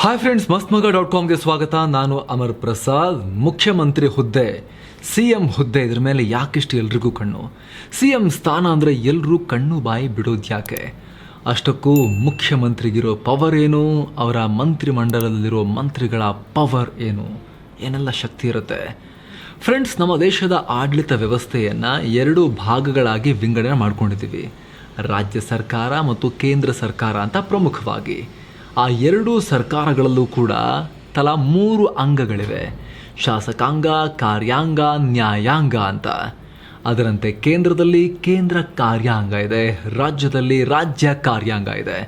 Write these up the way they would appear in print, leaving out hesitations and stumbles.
Hi friends, mastmaga.comಗೆ ಸ್ವಾಗತ. ನಾನು ಅಮರ್ ಪ್ರಸಾದ್. ಮುಖ್ಯಮಂತ್ರಿ ಹುದ್ದೆ, CM ಹುದ್ದೆ, ಇದ್ರ ಮೇಲೆ ಯಾಕಿಷ್ಟು ಎಲ್ರಿಗೂ ಕಣ್ಣು? CM ಸ್ಥಾನ ಅಂದರೆ ಎಲ್ಲರೂ ಕಣ್ಣು ಬಾಯಿ ಬಿಡೋದು ಯಾಕೆ? ಅಷ್ಟಕ್ಕೂ ಮುಖ್ಯಮಂತ್ರಿಗಿರೋ ಪವರ್ ಏನು, ಅವರ ಮಂತ್ರಿಮಂಡಲದಲ್ಲಿರೋ ಮಂತ್ರಿಗಳ ಪವರ್ ಏನು, ಏನೆಲ್ಲ ಶಕ್ತಿ ಇರುತ್ತೆ? ಫ್ರೆಂಡ್ಸ್, ನಮ್ಮ ದೇಶದ ಆಡಳಿತ ವ್ಯವಸ್ಥೆಯನ್ನು ಎರಡು ಭಾಗಗಳಾಗಿ ವಿಂಗಡಣೆ ಮಾಡ್ಕೊಂಡಿದ್ದೀವಿ. ರಾಜ್ಯ ಸರ್ಕಾರ ಮತ್ತು ಕೇಂದ್ರ ಸರ್ಕಾರ ಅಂತ ಪ್ರಮುಖವಾಗಿ. ಆ ಎರಡೂ ಸರ್ಕಾರಗಳಲ್ಲೂ ಕೂಡ ತಲಾ 3 ಅಂಗಗಳಿವೆ: ಶಾಸಕಾಂಗ, ಕಾರ್ಯಾಂಗ, ನ್ಯಾಯಾಂಗ ಅಂತ. ಅದರಂತೆ ಕೇಂದ್ರದಲ್ಲಿ ಕೇಂದ್ರ ಕಾರ್ಯಾಂಗ ಇದೆ, ರಾಜ್ಯದಲ್ಲಿ ರಾಜ್ಯ ಕಾರ್ಯಾಂಗ ಇದೆ.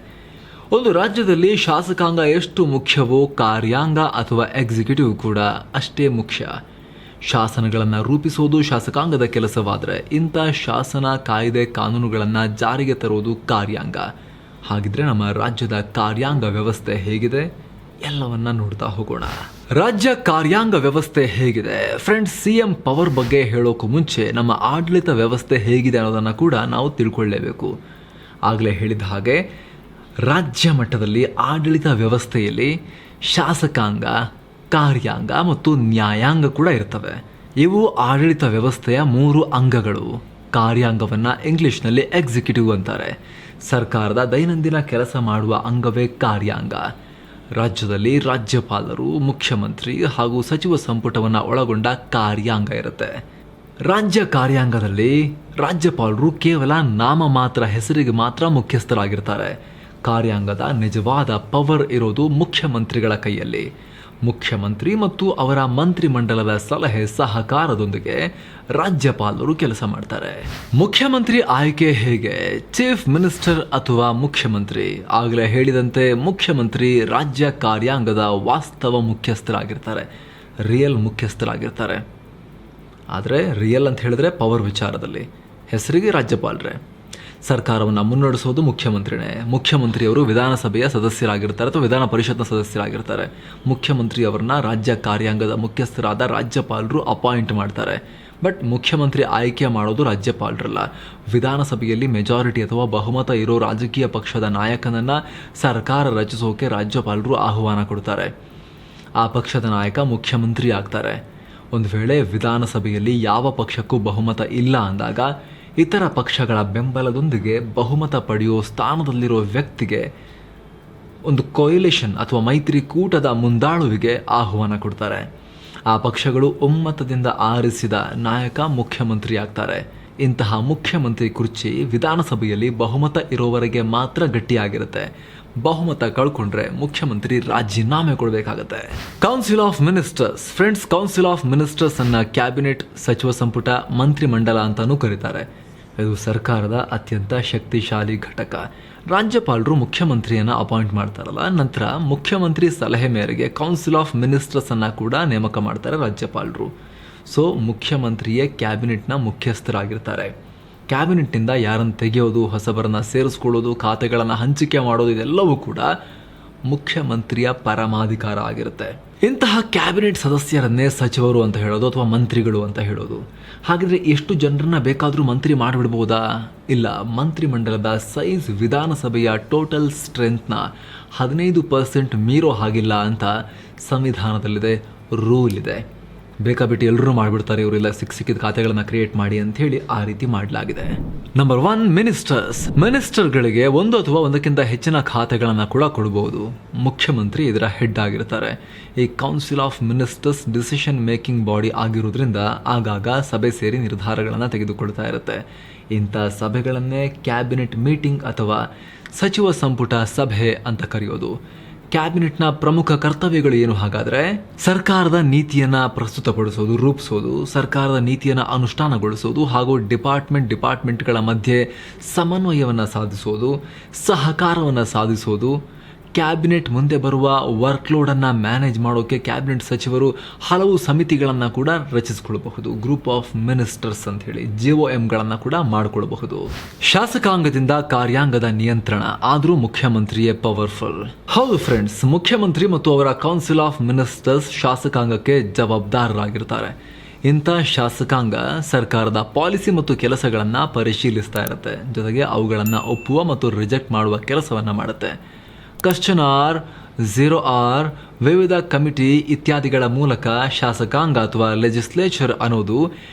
ಒಂದು ರಾಜ್ಯದಲ್ಲಿ ಶಾಸಕಾಂಗ ಎಷ್ಟು ಮುಖ್ಯವೋ, ಕಾರ್ಯಾಂಗ ಅಥವಾ ಎಕ್ಸಿಕ್ಯೂಟಿವ್ ಕೂಡ ಅಷ್ಟೇ ಮುಖ್ಯ. ಶಾಸನಗಳನ್ನು ರೂಪಿಸೋದು ಶಾಸಕಾಂಗದ ಕೆಲಸವಾದರೆ, ಇಂಥ ಶಾಸನ, ಕಾಯ್ದೆ, ಕಾನೂನುಗಳನ್ನು ಜಾರಿಗೆ ತರುವುದು ಕಾರ್ಯಾಂಗ. ಹಾಗಿದ್ರೆ ನಮ್ಮ ರಾಜ್ಯದ ಕಾರ್ಯಾಂಗ ವ್ಯವಸ್ಥೆ ಹೇಗಿದೆ ಎಲ್ಲವನ್ನ ನೋಡ್ತಾ ಹೋಗೋಣ. ರಾಜ್ಯ ಕಾರ್ಯಾಂಗ ವ್ಯವಸ್ಥೆ ಹೇಗಿದೆ ಫ್ರೆಂಡ್ಸ್? CM ಪವರ್ ಬಗ್ಗೆ ಹೇಳೋಕ್ಕೂ ಮುಂಚೆ ನಮ್ಮ ಆಡಳಿತ ವ್ಯವಸ್ಥೆ ಹೇಗಿದೆ ಅನ್ನೋದನ್ನು ಕೂಡ ನಾವು ತಿಳ್ಕೊಳ್ಳೇಬೇಕು. ಆಗಲೇ ಹೇಳಿದ ಹಾಗೆ ರಾಜ್ಯ ಮಟ್ಟದಲ್ಲಿ ಆಡಳಿತ ವ್ಯವಸ್ಥೆಯಲ್ಲಿ ಶಾಸಕಾಂಗ, ಕಾರ್ಯಾಂಗ ಮತ್ತು ನ್ಯಾಯಾಂಗ ಕೂಡ ಇರ್ತವೆ. ಇವು ಆಡಳಿತ ವ್ಯವಸ್ಥೆಯ 3 ಅಂಗಗಳು. ಕಾರ್ಯಾಂಗವನ್ನು ಇಂಗ್ಲಿಷ್ನಲ್ಲಿ ಎಕ್ಸಿಕ್ಯೂಟಿವ್ ಅಂತಾರೆ. ಸರ್ಕಾರದ ದೈನಂದಿನ ಕೆಲಸ ಮಾಡುವ ಅಂಗವೇ ಕಾರ್ಯಾಂಗ. ರಾಜ್ಯದಲ್ಲಿ ರಾಜ್ಯಪಾಲರು, ಮುಖ್ಯಮಂತ್ರಿ ಹಾಗೂ ಸಚಿವ ಸಂಪುಟವನ್ನು ಒಳಗೊಂಡ ಕಾರ್ಯಾಂಗ ಇರುತ್ತೆ. ರಾಜ್ಯ ಕಾರ್ಯಾಂಗದಲ್ಲಿ ರಾಜ್ಯಪಾಲರು ಕೇವಲ ನಾಮ ಮಾತ್ರ, ಹೆಸರಿಗೆ ಮಾತ್ರ ಮುಖ್ಯಸ್ಥರಾಗಿರ್ತಾರೆ. ಕಾರ್ಯಾಂಗದ ನಿಜವಾದ ಪವರ್ ಇರೋದು ಮುಖ್ಯಮಂತ್ರಿಗಳ ಕೈಯಲ್ಲಿ. ಮುಖ್ಯಮಂತ್ರಿ ಮತ್ತು ಅವರ ಮಂತ್ರಿಮಂಡಲದ ಸಲಹೆ ಸಹಕಾರದೊಂದಿಗೆ ರಾಜ್ಯಪಾಲರು ಕೆಲಸ ಮಾಡ್ತಾರೆ. ಮುಖ್ಯಮಂತ್ರಿ ಆಯ್ಕೆ ಹೇಗೆ? ಚೀಫ್ ಮಿನಿಸ್ಟರ್ ಅಥವಾ ಮುಖ್ಯಮಂತ್ರಿ. ಆಗಲೇ ಹೇಳಿದಂತೆ ಮುಖ್ಯಮಂತ್ರಿ ರಾಜ್ಯ ಕಾರ್ಯಾಂಗದ ವಾಸ್ತವ ಮುಖ್ಯಸ್ಥರಾಗಿರ್ತಾರೆ, ರಿಯಲ್ ಮುಖ್ಯಸ್ಥರಾಗಿರ್ತಾರೆ. ಆದರೆ ರಿಯಲ್ ಅಂತ ಹೇಳಿದ್ರೆ ಪವರ್ ವಿಚಾರದಲ್ಲಿ, ಹೆಸರಿಗೆ ರಾಜ್ಯಪಾಲರೇ. ಸರ್ಕಾರವನ್ನು ಮುನ್ನಡೆಸೋದು ಮುಖ್ಯಮಂತ್ರಿನೇ. ಮುಖ್ಯಮಂತ್ರಿಯವರು ವಿಧಾನಸಭೆಯ ಸದಸ್ಯರಾಗಿರ್ತಾರೆ ಅಥವಾ ವಿಧಾನ ಪರಿಷತ್ನ ಸದಸ್ಯರಾಗಿರ್ತಾರೆ. ಮುಖ್ಯಮಂತ್ರಿಯವರನ್ನ ರಾಜ್ಯ ಕಾರ್ಯಾಂಗದ ಮುಖ್ಯಸ್ಥರಾದ ರಾಜ್ಯಪಾಲರು ಅಪಾಯಿಂಟ್ ಮಾಡ್ತಾರೆ. ಬಟ್ ಮುಖ್ಯಮಂತ್ರಿ ಆಯ್ಕೆ ಮಾಡೋದು ರಾಜ್ಯಪಾಲರಲ್ಲ. ವಿಧಾನಸಭೆಯಲ್ಲಿ ಮೆಜಾರಿಟಿ ಅಥವಾ ಬಹುಮತ ಇರೋ ರಾಜಕೀಯ ಪಕ್ಷದ ನಾಯಕನನ್ನು ಸರ್ಕಾರ ರಚಿಸೋಕೆ ರಾಜ್ಯಪಾಲರು ಆಹ್ವಾನ ಕೊಡ್ತಾರೆ. ಆ ಪಕ್ಷದ ನಾಯಕ ಮುಖ್ಯಮಂತ್ರಿ ಆಗ್ತಾರೆ. ಒಂದು ವೇಳೆ ವಿಧಾನಸಭೆಯಲ್ಲಿ ಯಾವ ಪಕ್ಷಕ್ಕೂ ಬಹುಮತ ಇಲ್ಲ ಅಂದಾಗ ಇತರ ಪಕ್ಷಗಳ ಬೆಂಬಲದೊಂದಿಗೆ ಬಹುಮತ ಪಡೆಯೋ ಸ್ಥಾನದಲ್ಲಿರೋ ವ್ಯಕ್ತಿಗೆ ಒಂದು ಕೊಯಿಲೇಷನ್ ಅಥವಾ ಮೈತ್ರಿಕೂಟದ ಮುಂದಾಳುವಿಗೆ ಆಹ್ವಾನ ಕೊಡ್ತಾರೆ. ಆ ಪಕ್ಷಗಳು ಒಮ್ಮತದಿಂದ ಆರಿಸಿದ ನಾಯಕ ಮುಖ್ಯಮಂತ್ರಿ ಆಗ್ತಾರೆ. ಇಂತಹ ಮುಖ್ಯಮಂತ್ರಿ ಕುರ್ಚಿ ವಿಧಾನಸಭೆಯಲ್ಲಿ ಬಹುಮತ ಇರೋವರೆಗೆ ಮಾತ್ರ ಗಟ್ಟಿಯಾಗಿರುತ್ತೆ. ಬಹುಮತ ಕಳ್ಕೊಂಡ್ರೆ ಮುಖ್ಯಮಂತ್ರಿ ರಾಜೀನಾಮೆ ಕೊಡಬೇಕಾಗತ್ತೆ. Council of ministers friends, council of ministers ಅನ್ನ ಕ್ಯಾಬಿನೆಟ್, ಸಚಿವ ಸಂಪುಟ, ಮಂತ್ರಿಮಂಡಲ ಅಂತಾನೂ ಕರೀತಾರೆ. ಇದು ಸರ್ಕಾರದ ಅತ್ಯಂತ ಶಕ್ತಿಶಾಲಿ ಘಟಕ. ರಾಜ್ಯಪಾಲರು ಮುಖ್ಯಮಂತ್ರಿಯನ್ನು ಅಪಾಯಿಂಟ್ ಮಾಡ್ತಾರಲ್ಲ, ನಂತರ ಮುಖ್ಯಮಂತ್ರಿ ಸಲಹೆ ಮೇರೆಗೆ ಕೌನ್ಸಿಲ್ ಆಫ್ ಮಿನಿಸ್ಟರ್ಸ್ ಅನ್ನ ಕೂಡ ನೇಮಕ ಮಾಡ್ತಾರೆ ರಾಜ್ಯಪಾಲರು. ಸೊ ಮುಖ್ಯಮಂತ್ರಿಯೇ ಕ್ಯಾಬಿನೆಟ್ನ ಮುಖ್ಯಸ್ಥರಾಗಿರ್ತಾರೆ. ಕ್ಯಾಬಿನೆಟ್ನಿಂದ ಯಾರನ್ನು ತೆಗೆಯೋದು, ಹೊಸಬರನ್ನು ಸೇರಿಸ್ಕೊಳ್ಳೋದು, ಖಾತೆಗಳನ್ನು ಹಂಚಿಕೆ ಮಾಡೋದು, ಇದೆಲ್ಲವೂ ಕೂಡ ಮುಖ್ಯಮಂತ್ರಿಯ ಪರಮಾಧಿಕಾರ ಆಗಿರುತ್ತೆ. ಇಂತಹ ಕ್ಯಾಬಿನೆಟ್ ಸದಸ್ಯರನ್ನೇ ಸಚಿವರು ಅಂತ ಹೇಳೋದು ಅಥವಾ ಮಂತ್ರಿಗಳು ಅಂತ ಹೇಳೋದು. ಹಾಗಿದ್ರೆ ಎಷ್ಟು ಜನರನ್ನ ಬೇಕಾದರೂ ಮಂತ್ರಿ ಮಾಡಿಬಿಡ್ಬೋದಾ? ಇಲ್ಲ. ಮಂತ್ರಿಮಂಡಲದ ಸೈಜ್ ವಿಧಾನಸಭೆಯ ಟೋಟಲ್ ಸ್ಟ್ರೆಂತ್ನ 15% ಮೀರೋ ಹಾಗಿಲ್ಲ ಅಂತ ಸಂವಿಧಾನದಲ್ಲಿದೆ, ರೂಲ್ ಇದೆ. ಬೇಕಾಬಿಟ್ಟು ಎಲ್ಲರೂ ಮಾಡಿಬಿಡ್ತಾರೆ, ಇವರೆಲ್ಲ ಸಿಕ್ಕಿದ ಖಾತೆಗಳನ್ನು ಕ್ರಿಯೇಟ್ ಮಾಡಿ ಅಂತ ಹೇಳಿ ಆ ರೀತಿ ಮಾಡಲಾಗಿದೆ. Number 1, ministers. ಮಿನಿಸ್ಟರ್ಗಳಿಗೆ ಒಂದು ಅಥವಾ ಒಂದಕ್ಕಿಂತ ಹೆಚ್ಚಿನ ಖಾತೆಗಳನ್ನು ಕೂಡ ಕೊಡಬಹುದು. ಮುಖ್ಯಮಂತ್ರಿ ಇದರ ಹೆಡ್ ಆಗಿರ್ತಾರೆ. ಈ council of ministers decision making body ಆಗಿರೋದ್ರಿಂದ ಆಗಾಗ ಸಭೆ ಸೇರಿ ನಿರ್ಧಾರಗಳನ್ನು ತೆಗೆದುಕೊಳ್ತಾ ಇರುತ್ತೆ. ಇಂಥ ಸಭೆಗಳನ್ನೇ ಕ್ಯಾಬಿನೆಟ್ ಮೀಟಿಂಗ್ ಅಥವಾ ಸಚಿವ ಸಂಪುಟ ಸಭೆ ಅಂತ ಕರೆಯೋದು. ಕ್ಯಾಬಿನೆಟ್ನ ಪ್ರಮುಖ ಕರ್ತವ್ಯಗಳು ಏನು ಹಾಗಾದರೆ? ಸರ್ಕಾರದ ನೀತಿಯನ್ನು ಪ್ರಸ್ತುತಪಡಿಸೋದು, ರೂಪಿಸೋದು, ಸರ್ಕಾರದ ನೀತಿಯನ್ನು ಅನುಷ್ಠಾನಗೊಳಿಸೋದು ಹಾಗೂ ಡಿಪಾರ್ಟ್ಮೆಂಟ್ಗಳ ಮಧ್ಯೆ ಸಮನ್ವಯವನ್ನು ಸಾಧಿಸೋದು, ಸಹಕಾರವನ್ನು ಸಾಧಿಸೋದು. ಕ್ಯಾಬಿನೆಟ್ ಮುಂದೆ ಬರುವ ವರ್ಕ್ಲೋಡನ್ನು ಮ್ಯಾನೇಜ್ ಮಾಡೋಕ್ಕೆ ಕ್ಯಾಬಿನೆಟ್ ಸಚಿವರು ಹಲವು ಸಮಿತಿಗಳನ್ನು ಕೂಡ ರಚಿಸಿಕೊಳ್ಳಬಹುದು. ಗ್ರೂಪ್ ಆಫ್ ಮಿನಿಸ್ಟರ್ಸ್ ಅಂತ ಹೇಳಿ GOMಗಳನ್ನು ಕೂಡ ಮಾಡಿಕೊಳ್ಳಬಹುದು. ಶಾಸಕಾಂಗದಿಂದ ಕಾರ್ಯಾಂಗದ ನಿಯಂತ್ರಣ, ಆದರೂ ಮುಖ್ಯಮಂತ್ರಿಯೇ ಪವರ್ಫುಲ್. ಹೌದು ಫ್ರೆಂಡ್ಸ್, ಮುಖ್ಯಮಂತ್ರಿ ಮತ್ತು ಅವರ ಕೌನ್ಸಿಲ್ ಆಫ್ ಮಿನಿಸ್ಟರ್ಸ್ ಶಾಸಕಾಂಗಕ್ಕೆ ಜವಾಬ್ದಾರರಾಗಿರ್ತಾರೆ. ಇಂಥ ಶಾಸಕಾಂಗ ಸರ್ಕಾರದ ಪಾಲಿಸಿ ಮತ್ತು ಕೆಲಸಗಳನ್ನು ಪರಿಶೀಲಿಸ್ತಾ ಇರುತ್ತೆ. ಜೊತೆಗೆ ಅವುಗಳನ್ನು ಒಪ್ಪುವ ಮತ್ತು ರಿಜೆಕ್ಟ್ ಮಾಡುವ ಕೆಲಸವನ್ನು ಮಾಡುತ್ತೆ. ಕ್ವಶ್ಚನ್ ಆರ್ 0R ವಿವಿಧ ಕಮಿಟಿ ಇತ್ಯಾದಿಗಳ ಮೂಲಕ ಶಾಸಕಾಂಗ ಅಥವಾ ಲೆಜಿಸ್ಲೇಚರ್ ಅನ್ನೋದು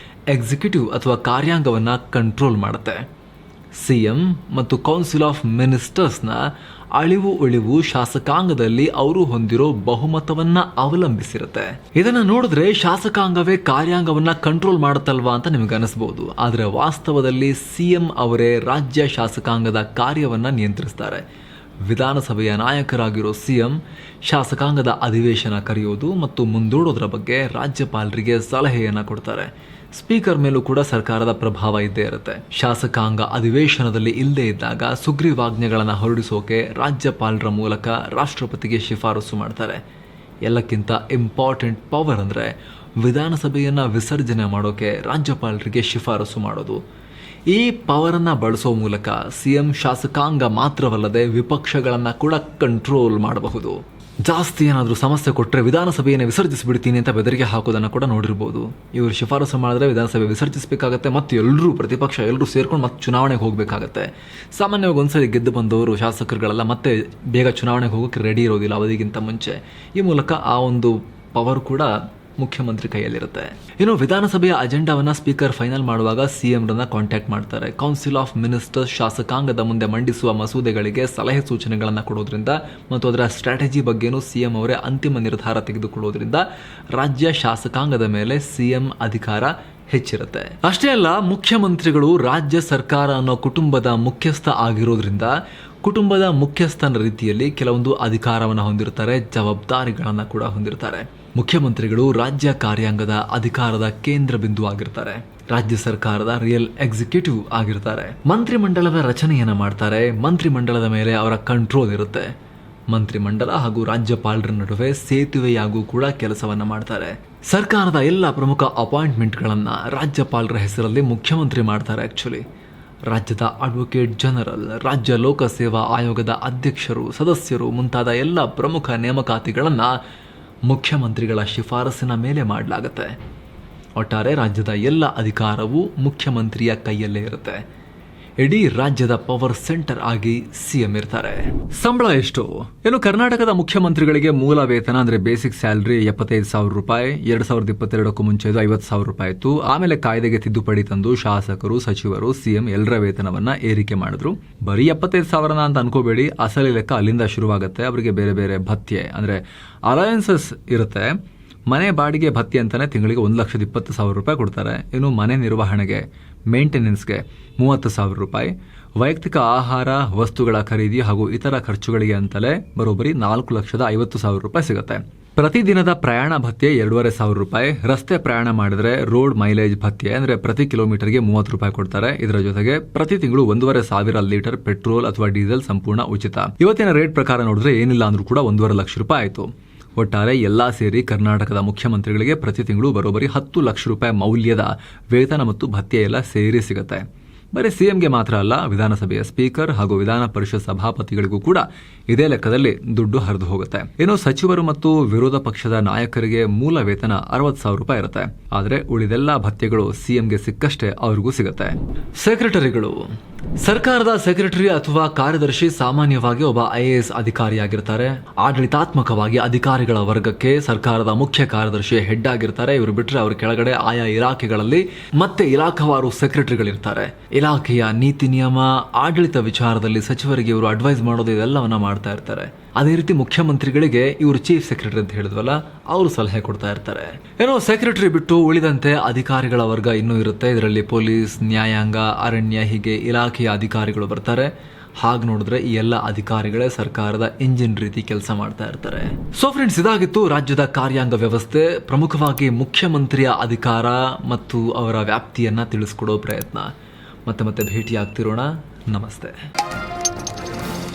ಎಕ್ಸಿಕ್ಯೂಟಿವ್ ಅಥವಾ ಕಾರ್ಯಾಂಗವನ್ನು ಕಂಟ್ರೋಲ್ ಮಾಡುತ್ತೆ. ಸಿಎಂ ಮತ್ತು ಕೌನ್ಸಿಲ್ ಆಫ್ ಮಿನಿಸ್ಟರ್ಸ್ನ ಅಳಿವು ಉಳಿವು ಶಾಸಕಾಂಗದಲ್ಲಿ ಅವರು ಹೊಂದಿರೋ ಬಹುಮತವನ್ನ ಅವಲಂಬಿಸಿರುತ್ತೆ. ಇದನ್ನ ನೋಡಿದ್ರೆ ಶಾಸಕಾಂಗವೇ ಕಾರ್ಯಾಂಗವನ್ನ ಕಂಟ್ರೋಲ್ ಮಾಡುತ್ತಲ್ವಾ ಅಂತ ನಿಮಗೆ ಅನಿಸಬಹುದು. ಆದರೆ ವಾಸ್ತವದಲ್ಲಿ ಸಿಎಂ ಅವರೇ ರಾಜ್ಯ ಶಾಸಕಾಂಗದ ಕಾರ್ಯವನ್ನ ನಿಯಂತ್ರಿಸ್ತಾರೆ. ವಿಧಾನಸಭೆಯ ನಾಯಕರಾಗಿರೋ ಸಿಎಂ ಶಾಸಕಾಂಗದ ಅಧಿವೇಶನ ಕರೆಯೋದು ಮತ್ತು ಮುಂದೂಡೋದ್ರ ಬಗ್ಗೆ ರಾಜ್ಯಪಾಲರಿಗೆ ಸಲಹೆಯನ್ನ ಕೊಡ್ತಾರೆ. ಸ್ಪೀಕರ್ ಮೇಲೂ ಕೂಡ ಸರ್ಕಾರದ ಪ್ರಭಾವ ಇದ್ದೇ ಇರುತ್ತೆ. ಶಾಸಕಾಂಗ ಅಧಿವೇಶನದಲ್ಲಿ ಇಲ್ಲದೇ ಇದ್ದಾಗ ಸುಗ್ರೀವಾಜ್ಞೆಗಳನ್ನು ಹೊರಡಿಸೋಕೆ ರಾಜ್ಯಪಾಲರ ಮೂಲಕ ರಾಷ್ಟ್ರಪತಿಗೆ ಶಿಫಾರಸು ಮಾಡ್ತಾರೆ. ಎಲ್ಲಕ್ಕಿಂತ ಇಂಪಾರ್ಟೆಂಟ್ ಪವರ್ ಅಂದರೆ ವಿಧಾನಸಭೆಯನ್ನು ವಿಸರ್ಜನೆ ಮಾಡೋಕೆ ರಾಜ್ಯಪಾಲರಿಗೆ ಶಿಫಾರಸು ಮಾಡೋದು. ಈ ಪವರನ್ನು ಬಳಸೋ ಮೂಲಕ ಸಿಎಂ ಶಾಸಕಾಂಗ ಮಾತ್ರವಲ್ಲದೆ ವಿಪಕ್ಷಗಳನ್ನು ಕೂಡ ಕಂಟ್ರೋಲ್ ಮಾಡಬಹುದು. ಜಾಸ್ತಿ ಏನಾದರೂ ಸಮಸ್ಯೆ ಕೊಟ್ಟರೆ ವಿಧಾನಸಭೆಯನ್ನು ವಿಸರ್ಜಿಸಿಬಿಡ್ತೀನಿ ಅಂತ ಬೆದರಿಕೆ ಹಾಕೋದನ್ನು ಕೂಡ ನೋಡಿರ್ಬೋದು. ಇವರು ಶಿಫಾರಸು ಮಾಡಿದ್ರೆ ವಿಧಾನಸಭೆ ವಿಸರ್ಜಿಸಬೇಕಾಗತ್ತೆ ಮತ್ತು ಎಲ್ಲರೂ ಪ್ರತಿಪಕ್ಷ ಎಲ್ಲರೂ ಸೇರ್ಕೊಂಡು ಮತ್ತೆ ಚುನಾವಣೆಗೆ ಹೋಗಬೇಕಾಗತ್ತೆ. ಸಾಮಾನ್ಯವಾಗಿ ಒಂದ್ಸರಿ ಗೆದ್ದು ಬಂದವರು ಶಾಸಕರುಗಳೆಲ್ಲ ಮತ್ತೆ ಬೇಗ ಚುನಾವಣೆಗೆ ಹೋಗೋಕ್ಕೆ ರೆಡಿ ಇರೋದಿಲ್ಲ ಅವಧಿಗಿಂತ ಮುಂಚೆ. ಈ ಮೂಲಕ ಆ ಒಂದು ಪವರ್ ಕೂಡ ಮುಖ್ಯಮಂತ್ರಿ ಕೈಯಲ್ಲಿರುತ್ತೆ. ಇನ್ನು ವಿಧಾನಸಭೆಯ ಅಜೆಂಡಾವನ್ನ ಸ್ಪೀಕರ್ ಫೈನಲ್ ಮಾಡುವಾಗ ಸಿಎಂರನ್ನ ಕಾಂಟ್ಯಾಕ್ಟ್ ಮಾಡ್ತಾರೆ. ಕೌನ್ಸಿಲ್ ಆಫ್ ಮಿನಿಸ್ಟರ್ಸ್ ಶಾಸಕಾಂಗದ ಮುಂದೆ ಮಂಡಿಸುವ ಮಸೂದೆಗಳಿಗೆ ಸಲಹೆ ಸೂಚನೆಗಳನ್ನು ಕೊಡೋದ್ರಿಂದ ಮತ್ತು ಅದರ ಸ್ಟ್ರಾಟಜಿ ಬಗ್ಗೆನೂ ಸಿಎಂ ಅವರೇ ಅಂತಿಮ ನಿರ್ಧಾರ ತೆಗೆದುಕೊಳ್ಳೋದ್ರಿಂದ ರಾಜ್ಯ ಶಾಸಕಾಂಗದ ಮೇಲೆ ಸಿಎಂ ಅಧಿಕಾರ ಹೆಚ್ಚಿರುತ್ತೆ. ಅಷ್ಟೇ ಅಲ್ಲ, ಮುಖ್ಯಮಂತ್ರಿಗಳು ರಾಜ್ಯ ಸರ್ಕಾರ ಅನ್ನೋ ಕುಟುಂಬದ ಮುಖ್ಯಸ್ಥ ಆಗಿರೋದ್ರಿಂದ ಕುಟುಂಬದ ಮುಖ್ಯಸ್ಥನ ರೀತಿಯಲ್ಲಿ ಕೆಲವೊಂದು ಅಧಿಕಾರವನ್ನು ಹೊಂದಿರ್ತಾರೆ, ಜವಾಬ್ದಾರಿಗಳನ್ನು ಕೂಡ ಹೊಂದಿರ್ತಾರೆ. ಮುಖ್ಯಮಂತ್ರಿಗಳು ರಾಜ್ಯ ಕಾರ್ಯಾಂಗದ ಅಧಿಕಾರದ ಕೇಂದ್ರ ಬಿಂದು ಆಗಿರ್ತಾರೆ. ರಾಜ್ಯ ಸರ್ಕಾರದ ರಿಯಲ್ ಎಕ್ಸಿಕ್ಯೂಟಿವ್ ಆಗಿರ್ತಾರೆ. ಮಂತ್ರಿಮಂಡಲದ ರಚನೆಯನ್ನ ಮಾಡ್ತಾರೆ. ಮಂತ್ರಿಮಂಡಲದ ಮೇಲೆ ಅವರ ಕಂಟ್ರೋಲ್ ಇರುತ್ತೆ. ಮಂತ್ರಿಮಂಡಲ ಹಾಗೂ ರಾಜ್ಯಪಾಲರ ನಡುವೆ ಸೇತುವೆಯಾಗೂ ಕೂಡ ಕೆಲಸವನ್ನ ಮಾಡ್ತಾರೆ. ಸರ್ಕಾರದ ಎಲ್ಲ ಪ್ರಮುಖ ಅಪಾಯಿಂಟ್ಮೆಂಟ್ಗಳನ್ನು ರಾಜ್ಯಪಾಲರ ಹೆಸರಲ್ಲಿ ಮುಖ್ಯಮಂತ್ರಿ ಮಾಡ್ತಾರೆ. ಆಕ್ಚುಲಿ ರಾಜ್ಯದ ಅಡ್ವೊಕೇಟ್ ಜನರಲ್, ರಾಜ್ಯ ಲೋಕಸೇವಾ ಆಯೋಗದ ಅಧ್ಯಕ್ಷರು, ಸದಸ್ಯರು ಮುಂತಾದ ಎಲ್ಲ ಪ್ರಮುಖ ನೇಮಕಾತಿಗಳನ್ನು ಮುಖ್ಯಮಂತ್ರಿಗಳ ಶಿಫಾರಸಿನ ಮೇಲೆ ಮಾಡಲಾಗುತ್ತೆ. ಒಟ್ಟಾರೆ ರಾಜ್ಯದ ಎಲ್ಲ ಅಧಿಕಾರವೂ ಮುಖ್ಯಮಂತ್ರಿಯ ಕೈಯಲ್ಲೇ ಇರುತ್ತೆ. ಇಡೀ ರಾಜ್ಯದ ಪವರ್ ಸೆಂಟರ್ ಆಗಿ ಸಿಎಂ ಇರ್ತಾರೆ. ಸಂಬಳ ಎಷ್ಟು? ಏನು ಕರ್ನಾಟಕದ ಮುಖ್ಯಮಂತ್ರಿಗಳಿಗೆ ಮೂಲ ವೇತನ ಅಂದ್ರೆ ಬೇಸಿಕ್ ಸ್ಯಾಲರಿ 75,000 ರೂಪಾಯಿ. 2022ಕ್ಕೂ ಮುಂಚೆದು 50,000 ರೂಪಾಯಿ ಇತ್ತು. ಆಮೇಲೆ ಕಾಯ್ದೆಗೆ ತಿದ್ದುಪಡಿ ತಂದು ಶಾಸಕರು, ಸಚಿವರು, ಸಿಎಂ ಎಲ್ಲರ ವೇತನವನ್ನ ಏರಿಕೆ ಮಾಡಿದ್ರು. ಬರೀ 75,000 ಅಂತ ಅನ್ಕೋಬೇಡಿ. ಅಸಲಿ ಲೆಕ್ಕ ಅಲ್ಲಿಂದ ಶುರುವಾಗುತ್ತೆ. ಅವರಿಗೆ ಬೇರೆ ಬೇರೆ ಭತ್ಯೆ ಅಂದ್ರೆ ಅಲಯನ್ಸಸ್ ಇರುತ್ತೆ. ಮನೆ ಬಾಡಿಗೆ ಭತ್ಯೆ ಅಂತಾನೆ ತಿಂಗಳಿಗೆ 1,20,000 ರೂಪಾಯಿ ಕೊಡ್ತಾರೆ. ಇನ್ನು ಮನೆ ನಿರ್ವಹಣೆಗೆ, ಮೇಂಟೆನೆನ್ಸ್ಗೆ 30,000 ರೂಪಾಯಿ. ವೈಯಕ್ತಿಕ ಆಹಾರ ವಸ್ತುಗಳ ಖರೀದಿ ಹಾಗೂ ಇತರ ಖರ್ಚುಗಳಿಗೆ ಅಂತಲೇ ಬರೋಬ್ಬರಿ 4,50,000 ರೂಪಾಯಿ ಸಿಗುತ್ತೆ. ಪ್ರತಿದಿನದ ಪ್ರಯಾಣ ಭತ್ಯೆ 2,500 ರೂಪಾಯಿ. ರಸ್ತೆ ಪ್ರಯಾಣ ಮಾಡಿದ್ರೆ ರೋಡ್ ಮೈಲೇಜ್ ಭತ್ಯೆ ಅಂದ್ರೆ ಪ್ರತಿ ಕಿಲೋಮೀಟರ್ಗೆ 30 ರೂಪಾಯಿ ಕೊಡ್ತಾರೆ. ಇದರ ಜೊತೆಗೆ ಪ್ರತಿ ತಿಂಗಳು 1,500 ಲೀಟರ್ ಪೆಟ್ರೋಲ್ ಅಥವಾ ಡೀಸೆಲ್ ಸಂಪೂರ್ಣ ಉಚಿತ. ಇವತ್ತಿನ ರೇಟ್ ಪ್ರಕಾರ ನೋಡಿದ್ರೆ ಏನಿಲ್ಲ ಅಂದ್ರೂ ಕೂಡ 1.5 ಲಕ್ಷ ರೂಪಾಯಿ ಆಯಿತು. ಒಟ್ಟಾರೆ ಎಲ್ಲಾ ಸೇರಿ ಕರ್ನಾಟಕದ ಮುಖ್ಯಮಂತ್ರಿಗಳಿಗೆ ಪ್ರತಿ ತಿಂಗಳು ಬರೋಬ್ಬರಿ 10 ಲಕ್ಷ ರೂಪಾಯಿ ಮೌಲ್ಯದ ವೇತನ ಮತ್ತು ಭತ್ಯೆ ಎಲ್ಲ ಸೇರಿ ಸಿಗುತ್ತೆ. ಬರೀ ಸಿಎಂಗೆ ಮಾತ್ರ ಅಲ್ಲ, ವಿಧಾನಸಭೆಯ ಸ್ಪೀಕರ್ ಹಾಗೂ ವಿಧಾನ ಪರಿಷತ್ ಸಭಾಪತಿಗಳಿಗೂ ಕೂಡ ಇದೇ ಲೆಕ್ಕದಲ್ಲಿ ದುಡ್ಡು ಹರಿದು ಹೋಗುತ್ತೆ. ಇನ್ನು ಸಚಿವರು ಮತ್ತು ವಿರೋಧ ಪಕ್ಷದ ನಾಯಕರಿಗೆ ಮೂಲ ವೇತನ 60,000 ರೂಪಾಯಿ ಇರುತ್ತೆ. ಆದರೆ ಉಳಿದೆಲ್ಲ ಭತ್ಯೆಗಳು ಸಿಎಂಗೆ ಸಿಕ್ಕಷ್ಟೇ ಅವ್ರಿಗೂ ಸಿಗುತ್ತೆ. ಸೆಕ್ರೆಟರಿಗಳು, ಸರ್ಕಾರದ ಸೆಕ್ರೆಟರಿ ಅಥವಾ ಕಾರ್ಯದರ್ಶಿ ಸಾಮಾನ್ಯವಾಗಿ ಒಬ್ಬ IAS ಅಧಿಕಾರಿಯಾಗಿರ್ತಾರೆ. ಆಡಳಿತಾತ್ಮಕವಾಗಿ ಅಧಿಕಾರಿಗಳ ವರ್ಗಕ್ಕೆ ಸರ್ಕಾರದ ಮುಖ್ಯ ಕಾರ್ಯದರ್ಶಿ ಹೆಡ್ ಆಗಿರ್ತಾರೆ. ಇವರು ಬಿಟ್ಟರೆ ಅವ್ರ ಕೆಳಗಡೆ ಆಯಾ ಇಲಾಖೆಗಳಲ್ಲಿ ಮತ್ತೆ ಇಲಾಖಾವಾರು ಸೆಕ್ರೆಟರಿಗಳಿರ್ತಾರೆ. ಇಲಾಖೆಯ ನೀತಿ ನಿಯಮ, ಆಡಳಿತ ವಿಚಾರದಲ್ಲಿ ಸಚಿವರಿಗೆ ಇವರು ಅಡ್ವೈಸ್ ಮಾಡೋದು ಇದೆಲ್ಲವನ್ನ ಮಾಡ್ತಾ ಇರ್ತಾರೆ. ಅದೇ ರೀತಿ ಮುಖ್ಯಮಂತ್ರಿಗಳಿಗೆ ಇವರು ಚೀಫ್ ಸೆಕ್ರೆಟರಿ ಅಂತ ಹೇಳಿದ್ವಲ್ಲ, ಅವರು ಸಲಹೆ ಕೊಡ್ತಾ ಇರ್ತಾರೆ. ಏನೋ ಸೆಕ್ರೆಟರಿ ಬಿಟ್ಟು ಉಳಿದಂತೆ ಅಧಿಕಾರಿಗಳ ವರ್ಗ ಇನ್ನೂ ಇರುತ್ತೆ. ಇದರಲ್ಲಿ ಪೊಲೀಸ್, ನ್ಯಾಯಾಂಗ, ಅರಣ್ಯ ಹೀಗೆ ಇಲಾಖೆಯ ಅಧಿಕಾರಿಗಳು ಬರ್ತಾರೆ. ಹಾಗೆ ನೋಡಿದ್ರೆ ಈ ಎಲ್ಲ ಅಧಿಕಾರಿಗಳೇ ಸರ್ಕಾರದ ಇಂಜಿನ್ ರೀತಿ ಕೆಲಸ ಮಾಡ್ತಾ ಇರ್ತಾರೆ. ಸೊ ಫ್ರೆಂಡ್ಸ್, ಇದಾಗಿತ್ತು ರಾಜ್ಯದ ಕಾರ್ಯಾಂಗ ವ್ಯವಸ್ಥೆ. ಪ್ರಮುಖವಾಗಿ ಮುಖ್ಯಮಂತ್ರಿಯ ಅಧಿಕಾರ ಮತ್ತು ಅವರ ವ್ಯಾಪ್ತಿಯನ್ನ ತಿಳಿಸ್ಕೊಡೋ ಪ್ರಯತ್ನ. ಮತ್ತೆ ಭೇಟಿ ಆಗ್ತಿರೋಣ. ನಮಸ್ತೆ.